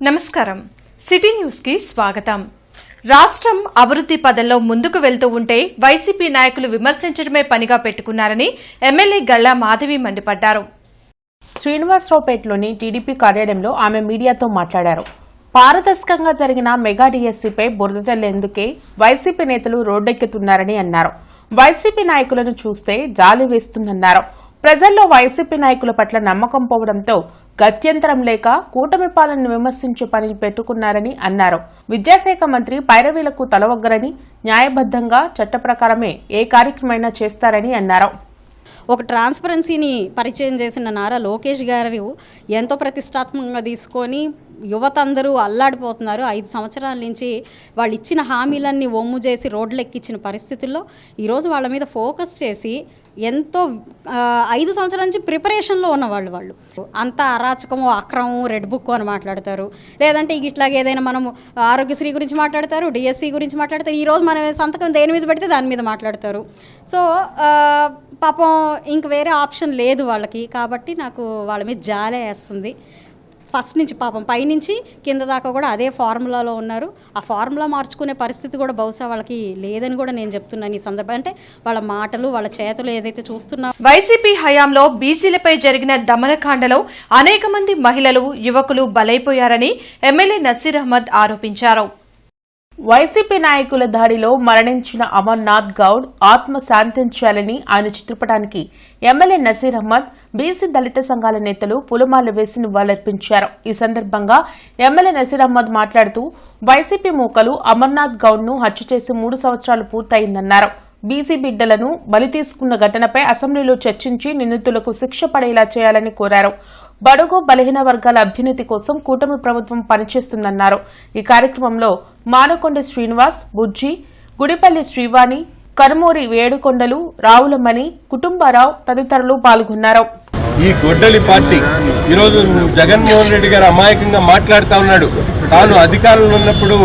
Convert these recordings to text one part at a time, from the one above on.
నమస్కారం city news కి స్వాగతం. రాష్ట్రం అభివృద్ధి పదంలో ముందుకు వెళ్తూ ఉంటే వైసీపీ నాయకులు విమర్శించడమే పనిగా పెట్టుకున్నారని ఎమ్మెల్యే గల్లా మాధవి మండిపడ్డారు. శ్రీనివాసరావుపేటలోని టీడీపీ కార్యాలయంలో ఆమె మీడియాతో మాట్లాడారు. పారదర్శకంగా జరిగిన మెగా డీఎస్సీపై బురద జల్లేందుకే వైసీపీ నేతలు రోడ్డెక్కుతున్నారని అన్నారు. వైసీపీ నాయకులను చూస్తే జాలి వేస్తుందన్నారు. ప్రజల్లో వైసీపీ నాయకుల పట్ల నమ్మకం పోవడంతో గత్యంతరం లేక కూటమి పాలనను విమర్శించే పని పెట్టుకున్నారని అన్నారు. విద్యాశాఖ మంత్రి పైరవీలకు తలవగ్గరని, న్యాయబద్దంగా చట్ట ప్రకారమే ఏ కార్యక్రమైనా చేస్తారని అన్నారు. ఒక ట్రాన్స్పరెన్సీని పరిచయం చేసిన నారా లోకేష్ గారు ఎంతో ప్రతిష్టాత్మకంగా తీసుకొని యువత అందరూ అల్లాడిపోతున్నారు. 5 సంవత్సరాల నుంచి వాళ్ళు ఇచ్చిన హామీలన్నీ ఒమ్ము చేసి రోడ్లు ఎక్కించిన పరిస్థితుల్లో ఈరోజు వాళ్ళ మీద ఫోకస్ చేసి ఎంతో 5 సంవత్సరాల నుంచి ప్రిపరేషన్లో ఉన్నవాళ్ళు వాళ్ళు అంత అరాచకము, అక్రమం, రెడ్ బుక్ అని మాట్లాడతారు. లేదంటే ఇట్లాగే ఏదైనా మనము ఆరోగ్యశ్రీ గురించి మాట్లాడతారు, డిఎస్సి గురించి మాట్లాడతారు. ఈరోజు మనం సంతకం దేని మీద పెడితే దాని మీద మాట్లాడతారు. సో పాపం ఇంక వేరే ఆప్షన్ లేదు వాళ్ళకి. కాబట్టి నాకు వాళ్ళ మీద జాలే వేస్తుంది. ఫస్ట్ నుంచి పాపం పైనుంచి కింద దాకా కూడా అదే ఫార్ములాలో ఉన్నారు. ఆ ఫార్ములా మార్చుకునే పరిస్థితి కూడా బహుశా వాళ్ళకి లేదని కూడా నేను చెప్తున్నాను ఈ సందర్భం. అంటే వాళ్ళ మాటలు, వాళ్ళ చేతులు ఏదైతే చూస్తున్నా. వైసీపీ హయాంలో బీసీలపై జరిగిన దమనకాండలో అనేక మంది మహిళలు, యువకులు బలైపోయారని ఎమ్మెల్యే నసీర్ అహ్మద్ ఆరోపించారు. వైసీపీ నాయకుల దాడిలో మరణించిన అమర్నాథ్ గౌడ్ ఆత్మ శాంతించాలని ఆయన చిత్రపటానికి ఎమ్మెల్యే నసీర్ అహ్మద్, బీసీ దళిత సంఘాల నేతలు పూలమాల వేసి నివాళులర్పించారు. ఈ సందర్భంగా ఎమ్మెల్యే నసీర్ అహ్మద్ మాట్లాడుతూ వైసీపీ మూకలు అమర్నాథ్ గౌడ్ ను హత్య చేసి 3 సంవత్సరాలు పూర్తయిందన్నారు. బీసీ బిడ్డలను బలి తీసుకున్న ఘటనపై అసెంబ్లీలో చర్చించి నిందితులకు శిక్ష పడేలా చేయాలని కోరారు. బడుగు బలహీన వర్గాల అభ్యున్నతి కోసం కూటమి ప్రభుత్వం పనిచేస్తుందన్నారు. ఈ కార్యక్రమంలో మానకొండ శ్రీనివాస్, బుజ్జి, గుడిపల్లి శ్రీవాణి, కనుమూరి వేడుకొండలు, రావులమణి, కుటుంబరావు తదితరులు పాల్గొన్నారు. ఈ గొడ్డలి పార్టీ ఈరోజు జగన్మోహన్ రెడ్డి గారు అమాయకంగా మాట్లాడుతూ ఉన్నాడు. తాను అధికారంలో ఉన్నప్పుడు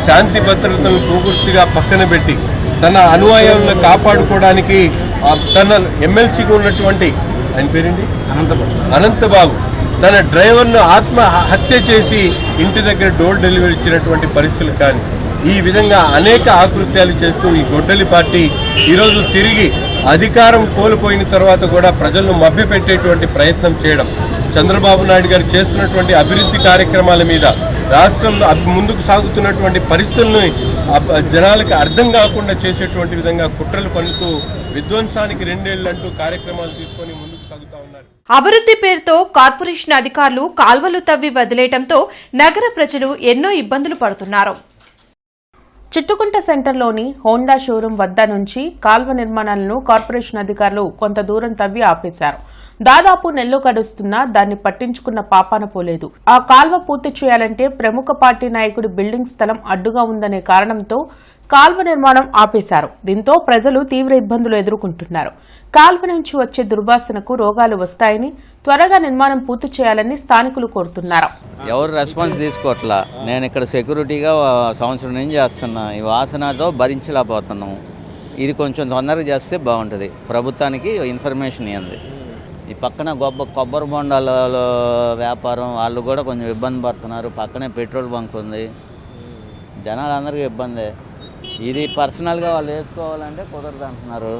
శాంతి భద్రతలను పూర్తిగా పక్కన పెట్టి తన అనుయాయులను కాపాడుకోవడానికి తన ఎమ్మెల్సీగా ఉన్నటువంటి ఆయన పేరేంటి అనంతబాబు తన డ్రైవర్ను ఆత్మ హత్య చేసి ఇంటి దగ్గర డోర్ డెలివరీ ఇచ్చినటువంటి పరిస్థితులు కానీ ఈ విధంగా అనేక ఆకృత్యాలు చేస్తూ ఈ గొడ్డలి పార్టీ ఈరోజు తిరిగి అధికారం కోల్పోయిన తర్వాత కూడా ప్రజలను మభ్యపెట్టేటువంటి ప్రయత్నం చేయడం, చంద్రబాబు నాయుడు గారు చేస్తున్నటువంటి అభివృద్ధి కార్యక్రమాల మీద రాష్ట్రం ముందుకు సాగుతున్నటువంటి పరిస్థితులను జనాలకు అర్థం కాకుండా చేసేటువంటి విధంగా కుట్రలు పన్నుతూ విధ్వంసానికి 2 ఏళ్లంటూ కార్యక్రమాలు తీసుకొని ముందుకు సాగుతా ఉన్నారు. అభివృద్ధి పేరుతో కార్పొరేషన్ అధికారులు కాల్వలు తవ్వి వదిలేయడంతో నగర ప్రజలు ఎన్నో ఇబ్బందులు పడుతున్నారు. చిట్టుకుంట సెంటర్లోని హోండా షోరూం వద్ద నుంచి కాల్వ నిర్మాణాలను కార్పొరేషన్ అధికారులు కొంత దూరం తవ్వి ఆపేశారు. దాదాపు నెల్లు గడుస్తున్నా దాన్ని పట్టించుకున్న పాపాన పోలేదు. ఆ కాల్వ పూర్తి చేయాలంటే ప్రముఖ పార్టీ నాయకుడి బిల్డింగ్ స్థలం అడ్డుగా ఉందనే కారణంతో కాల్వ నిర్మాణం ఆపేశారు. దీంతో ప్రజలు తీవ్ర ఇబ్బందులు ఎదుర్కొంటున్నారు. కాల్వ నుంచి వచ్చే దుర్వాసనకు రోగాలు వస్తాయని, త్వరగా నిర్మాణం పూర్తి చేయాలని స్థానికులు కోరుతున్నారు. ఎవరు రెస్పాన్స్ తీసుకోవట్లా. నేను ఇక్కడ సెక్యూరిటీగా సంవత్సరం నుంచి చేస్తున్నా. ఈ వాసనతో భరించలేకపోతున్నాము. ఇది కొంచెం తొందరగా చేస్తే బాగుంటుంది. ప్రభుత్వానికి ఇన్ఫర్మేషన్ ఇవ్వండి. ఈ పక్కన కొబ్బరి బొండాల వ్యాపారం వాళ్ళు కూడా కొంచెం ఇబ్బంది పడుతున్నారు. పక్కనే పెట్రోల్ బంక్ ఉంది. జనాలందరికీ ఇబ్బందే. ఇది పర్సనల్గా వాళ్ళు వేసుకోవాలంటే కుదరదు అంటున్నారు.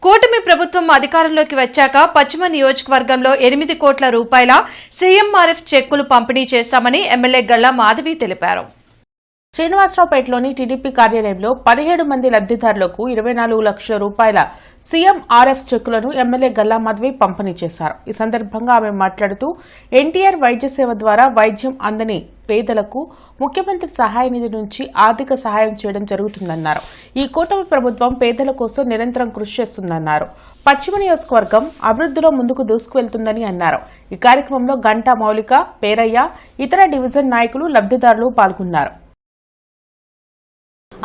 కూటమి ప్రభుత్వం అధికారంలోకి వచ్చాక పశ్చిమ నియోజకవర్గంలో 8 కోట్ల రూపాయల సీఎంఆర్ఎఫ్ చెక్కులు పంపిణీ చేశామని ఎమ్మెల్యే గల్లా మాధవి తెలిపారు. శ్రీనివాసరావుపేటలోని టీడీపీ కార్యాలయంలో 17 మంది లబ్దిదారులకు 24 లక్షల రూపాయల సీఎంఆర్ఎఫ్ చెక్కులను ఎమ్మెల్యే గల్లా మాధవి పంపిణీ చేశారు. ఈ సందర్భంగా ఆమె మాట్లాడుతూ ఎన్టీఆర్ వైద్య సేవ ద్వారా వైద్యం అందని పేదలకు ముఖ్యమంత్రి సహాయ నిధి నుంచి ఆర్థిక సహాయం చేయడం జరుగుతుందన్నారు. ఈ కూటమి ప్రభుత్వం పేదల కోసం నిరంతరం కృషి చేస్తుందన్నారు. పశ్చిమ నియోజకవర్గం అభివృద్ధిలో ముందుకు దూసుకువెళ్తుందని అన్నారు. ఈ కార్యక్రమంలో గంటా మౌలిక, పేరయ్య, ఇతర డివిజన్ నాయకులు, లబ్దిదారులు పాల్గొన్నారు.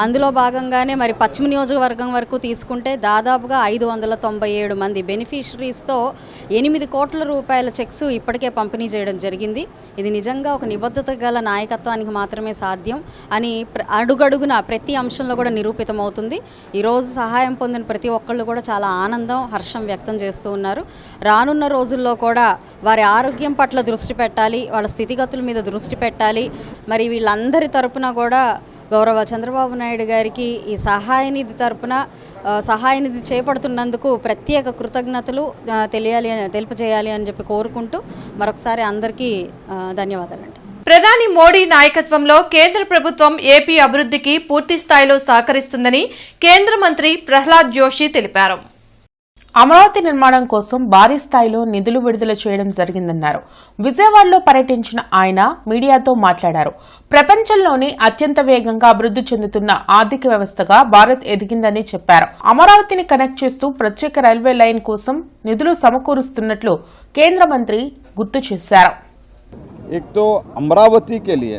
అందులో భాగంగానే మరి పశ్చిమ నియోజకవర్గం వరకు తీసుకుంటే దాదాపుగా 597 మంది బెనిఫిషరీస్తో 8 కోట్ల రూపాయల చెక్స్ ఇప్పటికే పంపిణీ చేయడం జరిగింది. ఇది నిజంగా ఒక నిబద్ధత గల నాయకత్వానికి మాత్రమే సాధ్యం అని అడుగడుగున ప్రతి అంశంలో కూడా నిరూపితమవుతుంది. ఈరోజు సహాయం పొందిన ప్రతి ఒక్కళ్ళు కూడా చాలా ఆనందం, హర్షం వ్యక్తం చేస్తూ ఉన్నారు. రానున్న రోజుల్లో కూడా వారి ఆరోగ్యం పట్ల దృష్టి పెట్టాలి, వాళ్ళ స్థితిగతుల మీద దృష్టి పెట్టాలి. మరి వీళ్ళందరి తరపున కూడా గౌరవ చంద్రబాబు నాయుడు గారికి ఈ సహాయ నిధి తరపున సహాయ నిధి చేపడుతున్నందుకు ప్రత్యేక కృతజ్ఞతలు తెలియజేయాలి అని చెప్పి కోరుకుంటూ మరొకసారి అందరికీ ధన్యవాదాలండి. ప్రధాని మోడీ నాయకత్వంలో కేంద్ర ప్రభుత్వం ఏపీ అభివృద్ధికి పూర్తి స్థాయిలో సహకరిస్తుందని కేంద్ర మంత్రి ప్రహ్లాద్ జోషి తెలిపారు. అమరావతి నిర్మాణం కోసం భారీ స్థాయిలో నిధులు విడుదల చేయడం జరిగిందన్నారు. విజయవాడలో పర్యటించిన ఆయన మీడియాతో మాట్లాడారు. ప్రపంచంలోనే అత్యంత వేగంగా అభివృద్ధి చెందుతున్న ఆర్థిక వ్యవస్థగా భారత్ ఎదిగిందని చెప్పారు. అమరావతిని కనెక్ట్ చేస్తూ ప్రత్యేక రైల్వే లైన్ కోసం నిధులు సమకూరుస్తున్నట్లు కేంద్ర మంత్రి గుర్తు చేశారు. एक तो अमरावती के लिए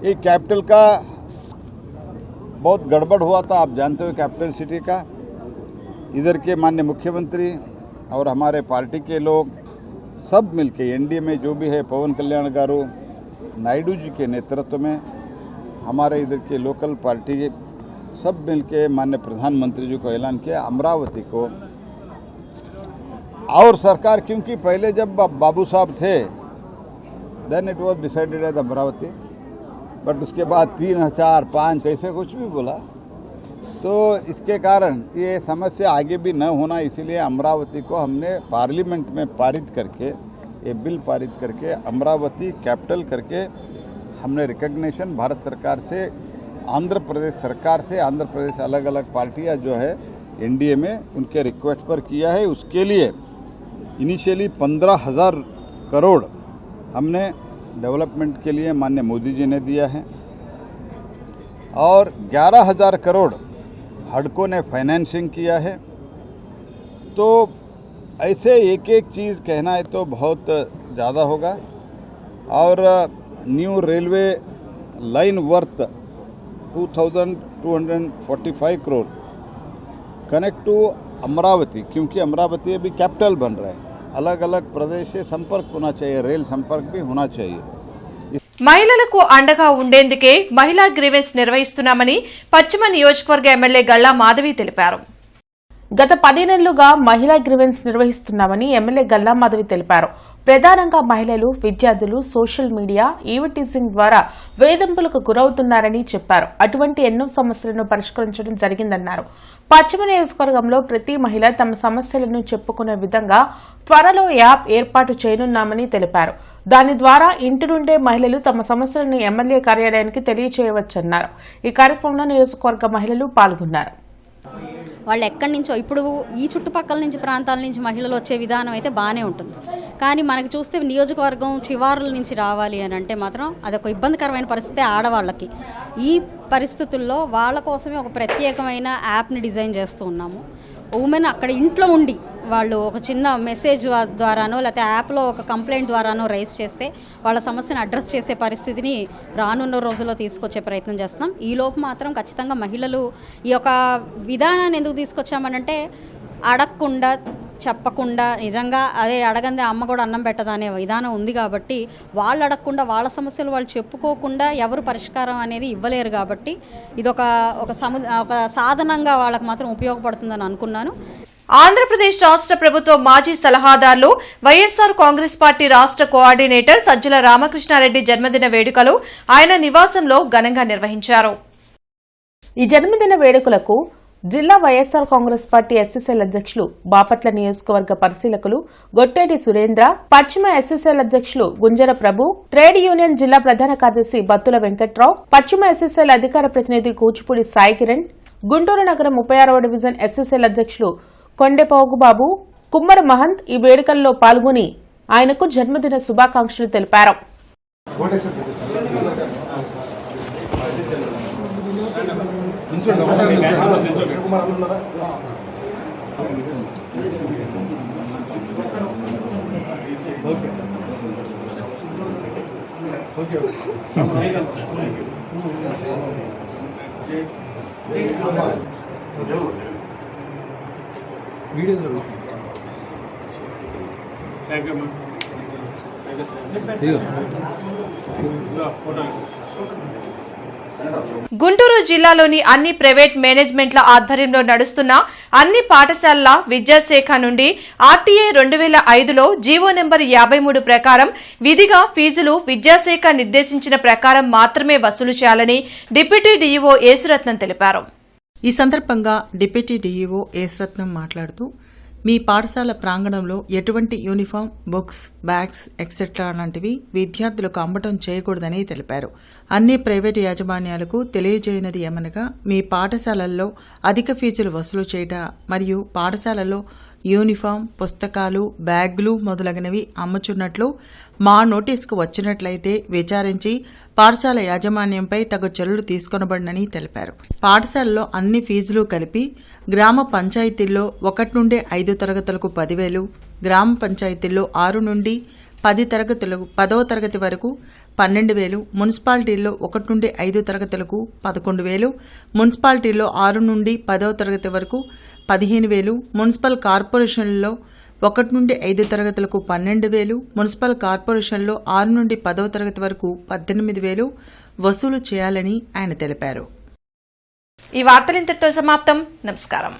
ये कैपिटल का बहुत गड़बड़ हुआ था, आप जानते हो कैपिटल सिटी का। इधर के माननीय मुख्यमंत्री और हमारे पार्टी के लोग सब मिलके एनडीए में जो भी है पवन कल्याण गारू, नायडू जी के नेतृत्व में हमारे इधर के लोकल पार्टी सब मिलके माननीय प्रधानमंत्री जी को ऐलान किया अमरावती को। और सरकार, क्योंकि पहले जब बाबू साहब थे then it was decided as Amaravati, but उसके बाद 3, 4, 5 ऐसे कुछ भी बोला, तो इसके कारण ये समस्या आगे भी न होना, इसीलिए अमरावती को हमने पार्लियामेंट में पारित करके ये बिल पारित करके अमरावती कैपिटल करके हमने रिकग्निशन भारत सरकार से, आंध्र प्रदेश सरकार से, आंध्र प्रदेश अलग अलग पार्टियां जो है एनडीए में उनके रिक्वेस्ट पर किया है। उसके लिए इनिशियली 15,000 करोड़ हमने डेवलपमेंट के लिए माननीय मोदी जी ने दिया है और 11,000 करोड़ हडको ने फाइनेंसिंग किया है। तो ऐसे एक एक चीज़ कहना है तो बहुत ज़्यादा होगा। और new railway line worth 2,245 crore connect to Amaravati, क्योंकि अमरावती अभी कैपिटल बन रहा है, अलग अलग प्रदेश से संपर्क होना चाहिए, रेल संपर्क भी होना चाहिए। మహిళలకు అండగా ఉండేందుకే మహిళా గ్రీవెన్స్ నిర్వహిస్తున్నామని పశ్చిమ నియోజకవర్గ ఎమ్మెల్యే గల్లా మాధవి తెలిపారు. గత 10 నెలలుగా మహిళా గ్రీవెన్స్ నిర్వహిస్తున్నామని ఎమ్మెల్యే గల్లా మాధవి తెలిపారు. ప్రధానంగా మహిళలు, విద్యార్థులు సోషల్ మీడియా, ఈవిటీజింగ్ ద్వారా వేధింపులకు గురవుతున్నారని చెప్పారు. అటువంటి ఎన్నో సమస్యలను పరిష్కరించడం జరిగిందన్నారు. పశ్చిమ నియోజకవర్గంలో ప్రతి మహిళ తమ సమస్యలను చెప్పుకునే విధంగా త్వరలో యాప్ ఏర్పాటు చేయనున్నామని తెలిపారు. దాని ద్వారా ఇంటి నుండే మహిళలు తమ సమస్యలను ఎమ్మెల్యే కార్యాలయానికి తెలియజేయవచ్చన్నారు. ఈ కార్యక్రమంలో నియోజకవర్గ మహిళలు పాల్గొన్నారు. వాళ్ళు ఎక్కడి నుంచో ఇప్పుడు ఈ చుట్టుపక్కల నుంచి ప్రాంతాల నుంచి మహిళలు వచ్చే విధానం అయితే బాగానే ఉంటుంది. కానీ మనకి చూస్తే నియోజకవర్గం చివారుల నుంచి రావాలి అని అంటే మాత్రం అదొక ఇబ్బందికరమైన పరిస్థితి ఆడవాళ్ళకి. ఈ పరిస్థితుల్లో వాళ్ళ కోసమే ఒక ప్రత్యేకమైన యాప్ని డిజైన్ చేస్తూ ఉన్నాము. ఉమెన్ అక్కడ ఇంట్లో ఉండి వాళ్ళు ఒక చిన్న మెసేజ్ ద్వారానో లేకపోతే యాప్లో ఒక కంప్లైంట్ ద్వారానో రైజ్ చేస్తే వాళ్ళ సమస్యను అడ్రస్ చేసే పరిస్థితిని రానున్న రోజుల్లో తీసుకొచ్చే ప్రయత్నం చేస్తున్నాం. ఈలోపు మాత్రం ఖచ్చితంగా మహిళలు ఈ యొక్క విధానాన్ని ఎందుకు తీసుకొచ్చామనంటే అడగకుండా, చెప్పకుండా, నిజంగా అదే అడగందే అమ్మ కూడా అన్నం పెట్టదనే విధానం ఉంది కాబట్టి వాళ్ళు అడగకుండా, వాళ్ళ సమస్యలు వాళ్ళు చెప్పుకోకుండా ఎవరు పరిష్కారం అనేది ఇవ్వలేరు కాబట్టి ఇది ఒక సాధనంగా వాళ్ళకి మాత్రం ఉపయోగపడుతుందని అనుకున్నాను. ఆంధ్రప్రదేశ్ రాష్ట్ర ప్రభుత్వ మాజీ సలహాదారులు వైఎస్ఆర్ కాంగ్రెస్ పార్టీ రాష్ట్ర కోఆర్డినేటర్ సజ్జల రామకృష్ణారెడ్డి జన్మదిన వేడుకలు ఆయన నివాసంలో ఘనంగా నిర్వహించారు. ఈ జన్మదిన వేడుకలకు జిల్లా వైఎస్ఆర్ కాంగ్రెస్ పార్టీ ఎస్ఎస్ఎల్ అధ్యక్షులు, బాపట్ల నియోజకవర్గ పరిశీలకులు గొట్టేటి సురేంద్ర, పశ్చిమ ఎస్ఎస్ఎల్ అధ్యక్షులు గుంజర ప్రభు, ట్రేడ్ యూనియన్ జిల్లా ప్రధాన కార్యదర్శి బత్తుల వెంకట్రావు, పశ్చిమ ఎస్ఎస్ఎల్ అధికార ప్రతినిధి కూచిపూడి సాయి కిరణ్, గుంటూరు నగరం 36వ డివిజన్ ఎస్ఎస్ఎల్ అధ్యక్షులు కొండెపోగుబాబు, కుమ్మర మహంత్ ఈ వేడుకల్లో పాల్గొని ఆయనకు జన్మదిన శుభాకాంక్షలు తెలిపారు. గుంటూరు జిల్లాలోని అన్ని ప్రైవేట్ మేనేజ్మెంట్ల ఆధ్వర్యంలో నడుస్తున్న అన్ని పాఠశాలల విద్యాశాఖ నుండి ఆర్టీఐ 2005లో జీవో నెంబర్ 53 ప్రకారం విధిగా ఫీజులు విద్యాశాఖ నిర్దేశించిన ప్రకారం మాత్రమే వసూలు చేయాలని డిప్యూటీ డీఈఓ యేసురత్నం తెలిపారు. ఈ సందర్భంగా డిప్యూటీ డీఈఓ యేసురత్నం మాట్లాడుతూ మీ పాఠశాల ప్రాంగణంలో ఎటువంటి యూనిఫామ్, బుక్స్, బ్యాగ్స్ ఎక్సెట్రా లాంటివి విద్యార్థులకు అమ్మటం చేయకూడదని తెలిపారు. అన్ని ప్రైవేటు యాజమాన్యాలకు తెలియజేయనది ఏమనగా మీ పాఠశాలల్లో అధిక ఫీజులు వసూలు చేయట మరియు పాఠశాలలో యూనిఫామ్, పుస్తకాలు, బ్యాగులు మొదలగునవి అమ్ముచున్నట్లు మా నోటీసుకు వచ్చినట్లయితే విచారించి పాఠశాల యాజమాన్యంపై తగు చర్యలు తీసుకొనబడినని తెలిపారు. పాఠశాలలో అన్ని ఫీజులు కలిపి గ్రామ పంచాయతీల్లో 1 నుండి 5 తరగతులకు 10,000, గ్రామ పంచాయతీల్లో 6 నుండి 10వ తరగతి వరకు 12,000, మున్సిపాలిటీల్లో 1 నుండి 5 తరగతులకు 11,000, మున్సిపాలిటీల్లో 6 నుండి 10వ తరగతి వరకు 15,000, మున్సిపల్ కార్పొరేషన్లలో 1 నుండి 5 తరగతులకు 12,000, మున్సిపల్ కార్పొరేషన్లో 6 నుండి 10వ తరగతి వరకు 18,000 వసూలు చేయాలని ఆయన తెలిపారు. ఈ వార్తలు ఇంతటితో సమాప్తం. నమస్కారం.